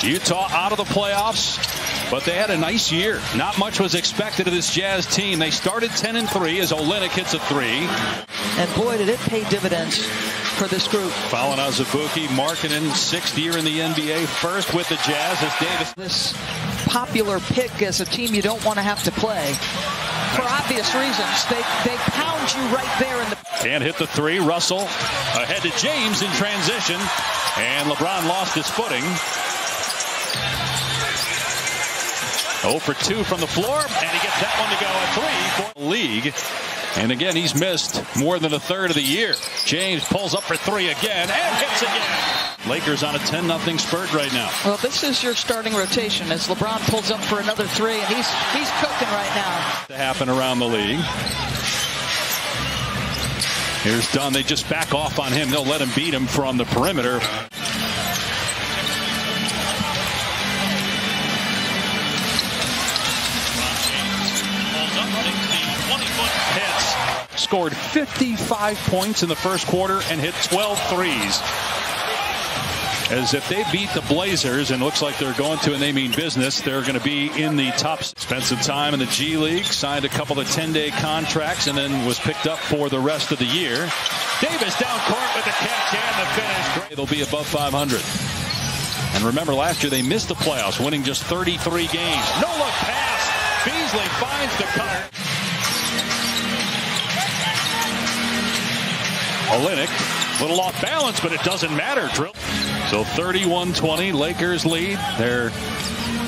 Utah out of the playoffs, but they had a nice year. Not much was expected of this Jazz team. They started 10-3 as Olynyk hits a three. And boy, did it pay dividends for this group. Following Azubuike, Markkanen, sixth year in the NBA, first with the Jazz as Davis. This popular pick as a team you don't want to have to play. For obvious reasons, they pound you right there in the... Can't hit the three. Russell ahead to James in transition, and LeBron lost his footing. 0 for 2 from the floor, and he gets that one to go at 3 for the league. And again, he's missed more than a third of the year. James pulls up for 3 again and hits again. Lakers on a 10-0 spurt right now. Well, this is your starting rotation as LeBron pulls up for another 3, and he's cooking right now. To happen around the league. Here's Dunn. They just back off on him. They'll let him beat him from the perimeter. Scored 55 points in the first quarter and hit 12 threes. As if they beat the Blazers, and looks like they're going to, and they mean business, they're going to be in the top. Spent some time in the G League, signed a couple of 10-day contracts, and then was picked up for the rest of the year. Davis down court with the catch and the finish. They'll be above 500. And remember, last year they missed the playoffs, winning just 33 games. No-look pass. Beasley finds the cutter. Olynyk, little off balance, but it doesn't matter. So 31-20, Lakers lead. Their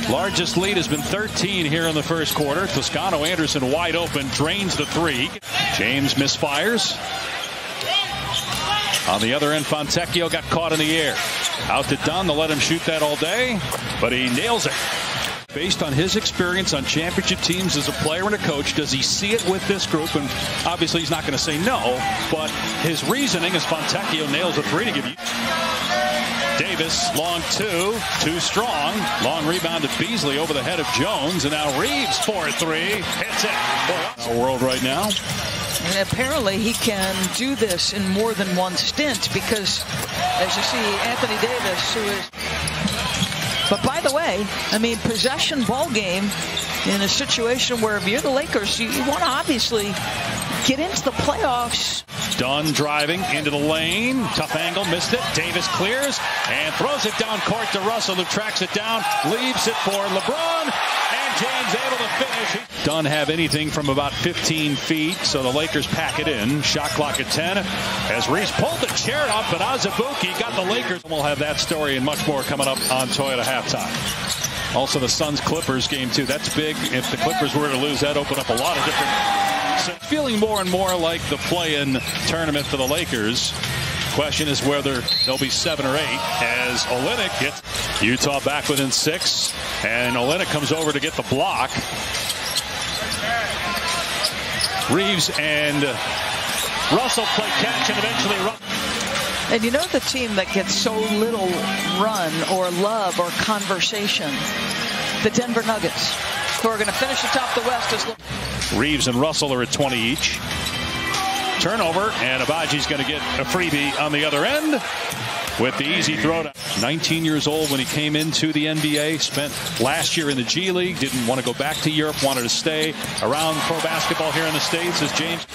largest lead has been 13 here in the first quarter. Toscano Anderson wide open, drains the 3. James misfires. On the other end, Fontecchio got caught in the air. Out to Dunn, they'll let him shoot that all day, but he nails it. Based on his experience on championship teams as a player and a coach, does he see it with this group? And obviously he's not going to say no, but his reasoning is Fontecchio nails a 3 to give you. Davis, long 2, too strong. Long rebound to Beasley over the head of Jones, and now Reeves 4-3, hits it. Our world right now. And apparently he can do this in more than one stint because, as you see, Anthony Davis, who is... But by the way, I mean, possession ball game in a situation where if you're the Lakers, you want to obviously get into the playoffs. Dunn driving into the lane. Tough angle, missed it. Davis clears and throws it down court to Russell, who tracks it down, leaves it for LeBron, and James able to finish. Dunn have anything from about 15 feet, so the Lakers pack it in. Shot clock at 10 as Reese pulled the chair up, but Azubuike got the Lakers. We'll have that story and much more coming up on Toyota Halftime. Also the Suns-Clippers game, too. That's big. If the Clippers were to lose, that opened up a lot of different... So feeling more and more like the play-in tournament for the Lakers. Question is whether they'll be 7 or 8 as Olynyk gets Utah back within 6, and Olynyk comes over to get the block. Reeves and Russell play catch and eventually run. And you know the team that gets so little run or love or conversation? The Denver Nuggets, who are going to finish atop the West as Reeves and Russell are at 20 each. Turnover, and Abaji's going to get a freebie on the other end with the easy throw. 19 years old when he came into the NBA, spent last year in the G League, didn't want to go back to Europe, wanted to stay around pro basketball here in the States as James.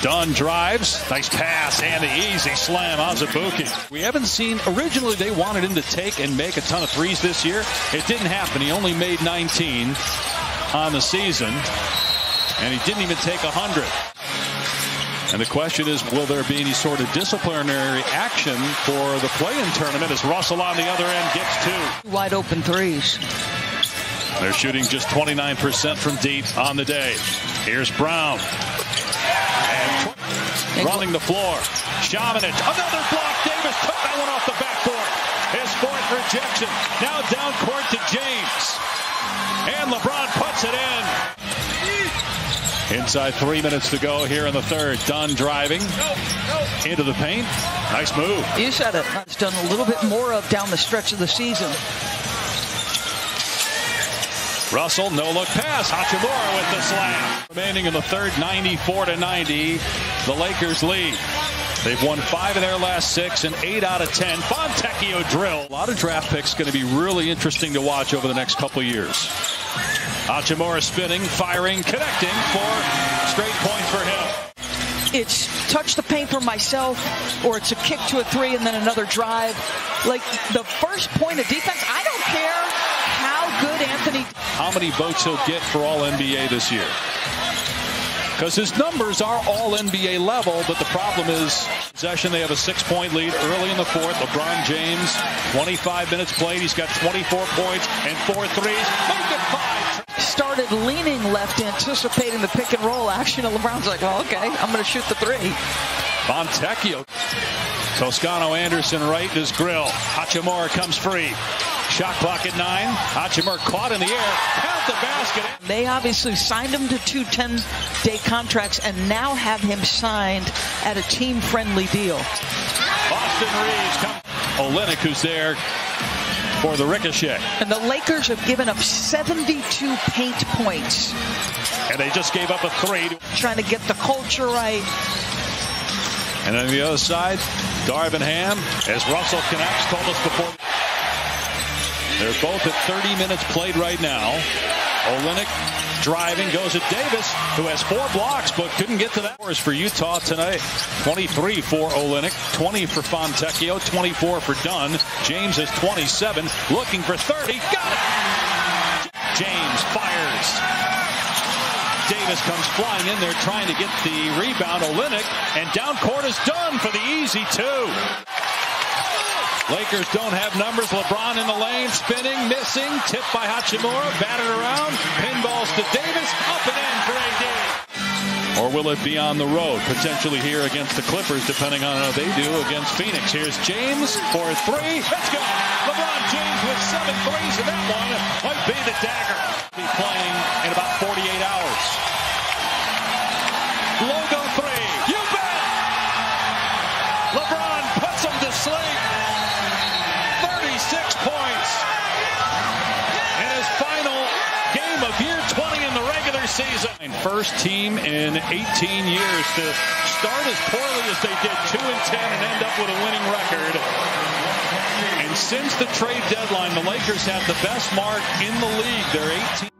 Dunn drives, nice pass, and the easy slam, Azubuike. We haven't seen, originally they wanted him to take and make a ton of threes this year. It didn't happen. He only made 19 on the season, and he didn't even take 100. And the question is, will there be any sort of disciplinary action for the play-in tournament as Russell on the other end gets 2. Wide open threes. They're shooting just 29% from deep on the day. Here's Brown. And running the floor. Shamanich, another block. Davis took that one off the backboard. His 4th rejection. Now down court to James. And LeBron puts it in. Inside 3 minutes to go here in the third. Dunn driving into the paint. Nice move. You said it. It's done a little bit more of down the stretch of the season. Russell, no-look pass. Hachimura with the slam. Remaining in the third, 94-90. The Lakers lead. They've won 5 of their last 6 and 8 out of 10. Fontecchio drill. A lot of draft picks going to be really interesting to watch over the next couple of years. Hachimura spinning, firing, connecting for straight points for him. It's touch the paint for myself, or it's a kick to a 3 and then another drive. Like the first point of defense, I don't care how good Anthony. How many votes he'll get for all NBA this year? Because his numbers are all NBA level, but the problem is possession. They have a 6-point lead early in the 4th. LeBron James, 25 minutes played. He's got 24 points and 4 threes. Make it 5. Started leaning left, anticipating the pick and roll action, and LeBron's like, well, okay, I'm going to shoot the 3. Fontecchio. Toscano Anderson right in his grill. Hachimura comes free. Shot clock at 9. Hachimura caught in the air. Count the basket. They obviously signed him to 2 10-day contracts and now have him signed at a team-friendly deal. Austin Reeves comes. Olynyk, who's there for the ricochet. And the Lakers have given up 72 paint points. And they just gave up a 3. Trying to get the culture right. And on the other side, Darvin Ham, as Russell connects, told us before. They're both at 30 minutes played right now. Olynyk driving, goes at Davis, who has 4 blocks, but couldn't get to that. Scores for Utah tonight. 23 for Olynyk, 20 for Fontecchio, 24 for Dunn. James has 27, looking for 30. Got it! James fires. Davis comes flying in there trying to get the rebound. Olynyk, and down court is Dunn for the easy 2. Lakers don't have numbers. LeBron in the lane, spinning, missing, tipped by Hachimura, batted around, pinballs to Davis, up and in for AD. Or will it be on the road, potentially here against the Clippers, depending on how they do against Phoenix. Here's James for 3. Let's go. LeBron James with 7 threes, and that one might be the dagger. Be playing in about 48 hours. Logo 3. You bet. LeBron puts him to sleep. 36 points in his final game of year 20 in the regular season. First team in 18 years to start as poorly as they did, 2-10, and end up with a winning record. And since the trade deadline, the Lakers have the best mark in the league. They're 18.